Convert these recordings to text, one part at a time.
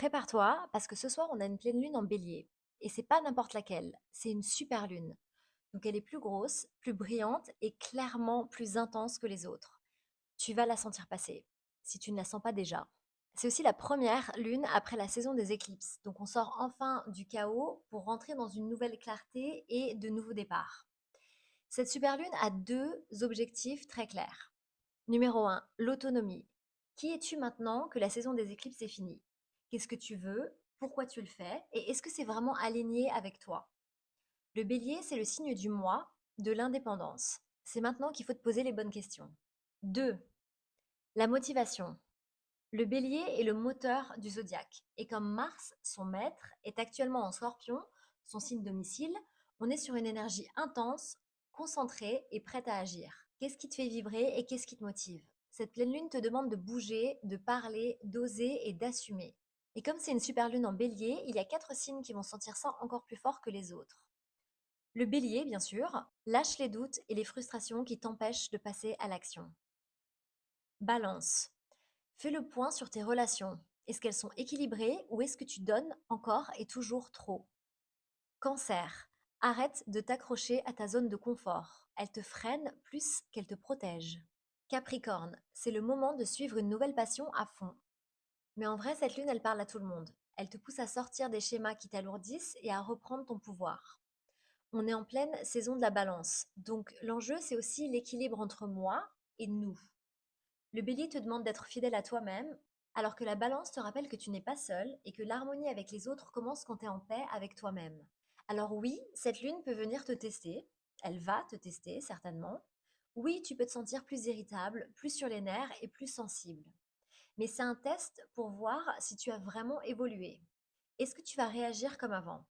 Prépare-toi parce que ce soir on a une pleine lune en bélier. Et c'est pas n'importe laquelle, c'est une super lune. Donc elle est plus grosse, plus brillante et clairement plus intense que les autres. Tu vas la sentir passer, si tu ne la sens pas déjà. C'est aussi la première lune après la saison des éclipses. Donc on sort enfin du chaos pour rentrer dans une nouvelle clarté et de nouveaux départs. Cette super lune a deux objectifs très clairs. Numéro un, l'autonomie. Qui es-tu maintenant que la saison des éclipses est finie? Qu'est-ce que tu veux? Pourquoi tu le fais? Et est-ce que c'est vraiment aligné avec toi? Le bélier, c'est le signe du moi, de l'indépendance. C'est maintenant qu'il faut te poser les bonnes questions. 2. La motivation. Le bélier est le moteur du zodiaque. Et comme Mars, son maître, est actuellement en scorpion, son signe domicile, on est sur une énergie intense, concentrée et prête à agir. Qu'est-ce qui te fait vibrer et qu'est-ce qui te motive? Cette pleine lune te demande de bouger, de parler, d'oser et d'assumer. Et comme c'est une super lune en bélier, il y a 4 signes qui vont sentir ça encore plus fort que les autres. Le bélier, bien sûr, lâche les doutes et les frustrations qui t'empêchent de passer à l'action. Balance. Fais le point sur tes relations. Est-ce qu'elles sont équilibrées ou est-ce que tu donnes encore et toujours trop? Cancer. Arrête de t'accrocher à ta zone de confort. Elle te freine plus qu'elle te protège. Capricorne. C'est le moment de suivre une nouvelle passion à fond. Mais en vrai, cette lune, elle parle à tout le monde. Elle te pousse à sortir des schémas qui t'alourdissent et à reprendre ton pouvoir. On est en pleine saison de la balance. Donc l'enjeu, c'est aussi l'équilibre entre moi et nous. Le bélier te demande d'être fidèle à toi-même, alors que la balance te rappelle que tu n'es pas seul et que l'harmonie avec les autres commence quand tu es en paix avec toi-même. Alors oui, cette lune peut venir te tester, elle va te tester certainement. Oui, tu peux te sentir plus irritable, plus sur les nerfs et plus sensible. Mais c'est un test pour voir si tu as vraiment évolué. Est-ce que tu vas réagir comme avant?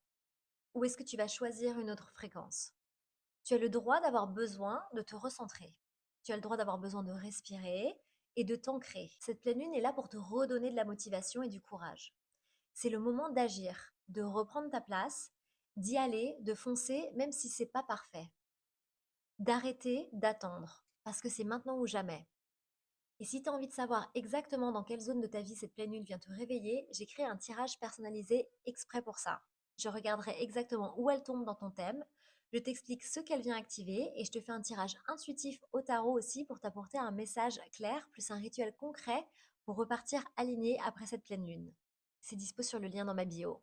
Ou est-ce que tu vas choisir une autre fréquence? Tu as le droit d'avoir besoin de te recentrer. Tu as le droit d'avoir besoin de respirer et de t'ancrer. Cette pleine lune est là pour te redonner de la motivation et du courage. C'est le moment d'agir, de reprendre ta place, d'y aller, de foncer, même si c'est pas parfait. D'arrêter d'attendre, parce que c'est maintenant ou jamais. Et si tu as envie de savoir exactement dans quelle zone de ta vie cette pleine lune vient te réveiller, j'ai créé un tirage personnalisé exprès pour ça. Je regarderai exactement où elle tombe dans ton thème, je t'explique ce qu'elle vient activer et je te fais un tirage intuitif au tarot aussi pour t'apporter un message clair plus un rituel concret pour repartir aligné après cette pleine lune. C'est dispo sur le lien dans ma bio.